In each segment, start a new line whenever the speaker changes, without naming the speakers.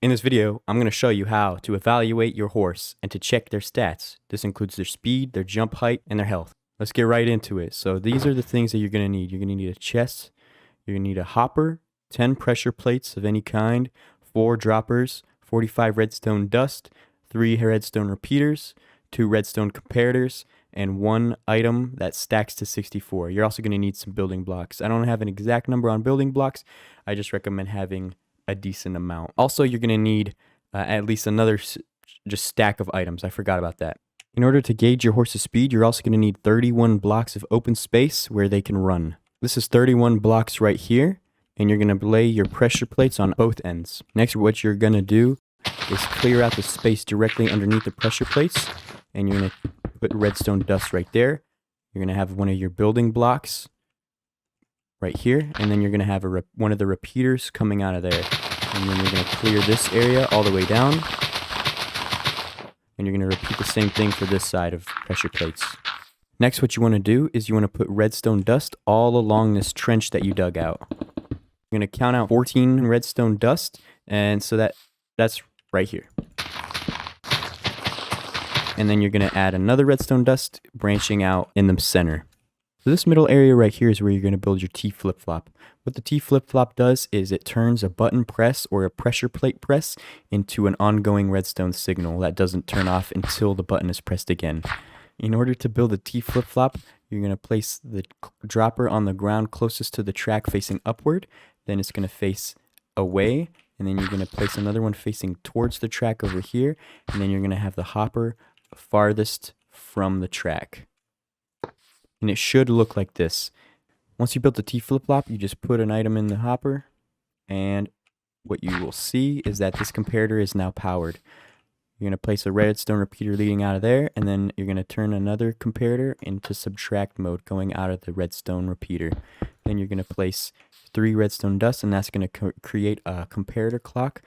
In this video, I'm going to show you how to evaluate your horse and to check their stats. This includes their speed, their jump height, and their health. Let's get right into it. So these are the things that you're going to need. You're going to need a chest, you're going to need a hopper, 10 pressure plates of any kind, 4 droppers, 45 redstone dust, 3 redstone repeaters, 2 redstone comparators, and 1 item that stacks to 64. You're also going to need some building blocks. I don't have an exact number on building blocks. I just recommend having a decent amount. Also, you're going to need at least another just stack of items. I forgot about that. In order to gauge your horse's speed, you're also going to need 31 blocks of open space where they can run. This is 31 blocks right here, and you're going to lay your pressure plates on both ends. Next, what you're going to do is clear out the space directly underneath the pressure plates, and you're going to put redstone dust right there. You're going to have one of your building blocks right here, and then you're going to have one of the repeaters coming out of there. And then you're going to clear this area all the way down, and you're going to repeat the same thing for this side of pressure plates. Next, what you want to do is you want to put redstone dust all along this trench that you dug out. You're going to count out 14 redstone dust, and so that's right here. And then you're going to add another redstone dust branching out in the center. So this middle area right here is where you're going to build your T flip-flop. What the T flip-flop does is it turns a button press or a pressure plate press into an ongoing redstone signal that doesn't turn off until the button is pressed again. In order to build a T flip-flop, you're going to place the dropper on the ground closest to the track facing upward. Then it's going to face away, and then you're going to place another one facing towards the track over here, and then you're going to have the hopper farthest from the track. And it should look like this. Once you build the T flip-flop, you just put an item in the hopper, and what you will see is that this comparator is now powered. You're going to place a redstone repeater leading out of there, and then you're going to turn another comparator into subtract mode going out of the redstone repeater. Then you're going to place 3 redstone dust, and that's going to create a comparator clock.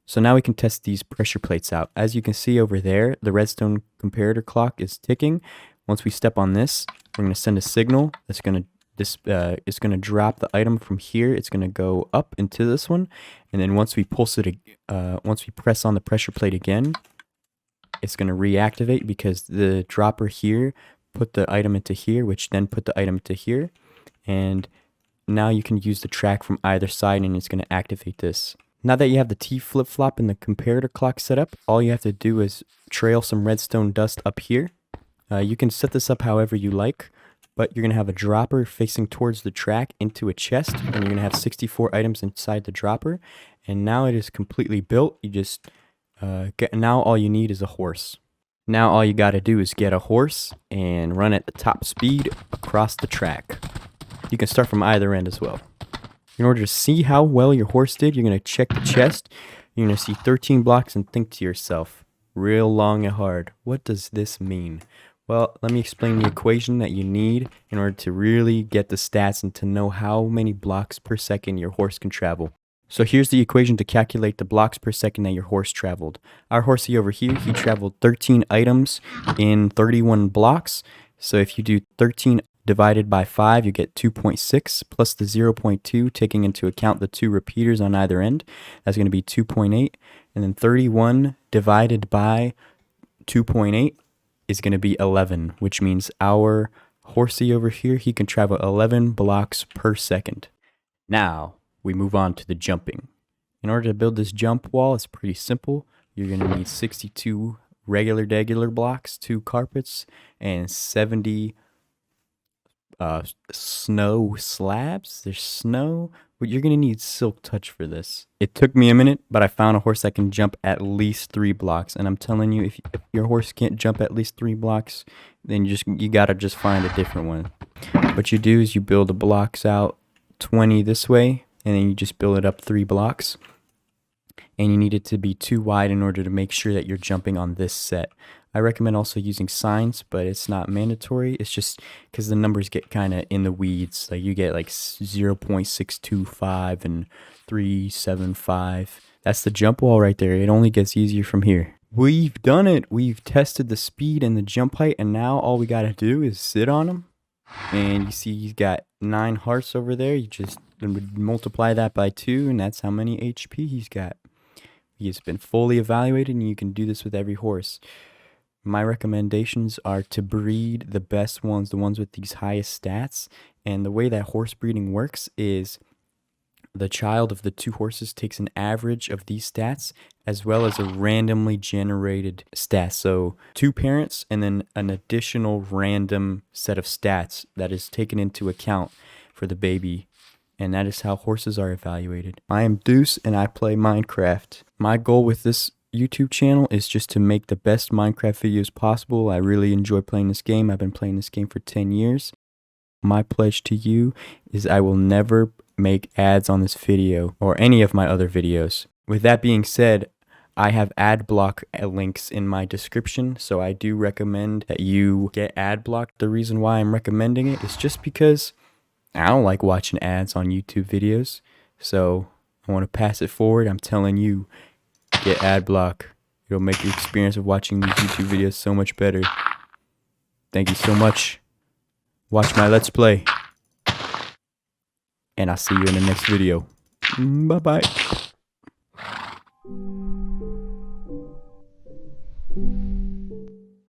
So now we can test these pressure plates out. As you can see over there, the redstone comparator clock is ticking. Once we step on this, we're going to send a signal that's going to it's going to drop the item from here. It's going to go up into this one, and then once we once we press on the pressure plate again, it's going to reactivate because the dropper here put the item into here, which then put the item into here, and now you can use the track from either side, and it's going to activate this. Now that you have the T flip-flop and the comparator clock set up, all you have to do is trail some redstone dust up here. You can set this up however you like, but you're going to have a dropper facing towards the track into a chest, and you're going to have 64 items inside the dropper. And now it is completely built. You just now all you need is a horse. Now all you got to do is get a horse and run at the top speed across the track. You can start from either end as well. In order to see how well your horse did, you're going to check the chest. You're going to see 13 blocks and think to yourself, real long and hard, what does this mean? Well, let me explain the equation that you need in order to really get the stats and to know how many blocks per second your horse can travel. So here's the equation to calculate the blocks per second that your horse traveled. Our horsey over here, he traveled 13 items in 31 blocks. So if you do 13 divided by 5, you get 2.6 plus the 0.2, taking into account the 2 repeaters on either end. That's going to be 2.8. And then 31 divided by 2.8 is going to be 11, which means our horsey over here, he can travel 11 blocks per second. Now, we move on to the jumping. In order to build this jump wall, it's pretty simple. You're going to need 62 regular blocks, 2 carpets, and 70 snow slabs. There's snow, but you're going to need silk touch for this. It took me a minute, but I found a horse that can jump at least 3 blocks. And I'm telling you, if your horse can't jump at least 3 blocks, then you got to just find a different one. What you do is you build the blocks out 20 this way, and then you just build it up 3 blocks. And you need it to be too wide in order to make sure that you're jumping on this set. I recommend also using signs, but it's not mandatory. It's just because the numbers get kind of in the weeds. Like you get like 0.625 and 375. That's the jump wall right there. It only gets easier from here. We've done it. We've tested the speed and the jump height, and now all we got to do is sit on them. And you see he's got 9 hearts over there. You just multiply that by 2, and that's how many HP he's got. He's been fully evaluated, and you can do this with every horse. My recommendations are to breed the best ones, the ones with these highest stats. And the way that horse breeding works is the child of the two horses takes an average of these stats as well as a randomly generated stat. So two parents and then an additional random set of stats that is taken into account for the baby. And that is how horses are evaluated. I am Deuce and I play Minecraft. My goal with this YouTube channel is just to make the best Minecraft videos possible. I really enjoy playing this game. I've been playing this game for 10 years. My pledge to you is I will never make ads on this video or any of my other videos. With that being said, I have AdBlock links in my description, so I do recommend that you get AdBlock. The reason why I'm recommending it is just because I don't like watching ads on YouTube videos, so I want to pass it forward. I'm telling you, get AdBlock. It'll make the experience of watching these YouTube videos so much better. Thank you so much. Watch my Let's Play. And I'll see you in the next video. Bye-bye.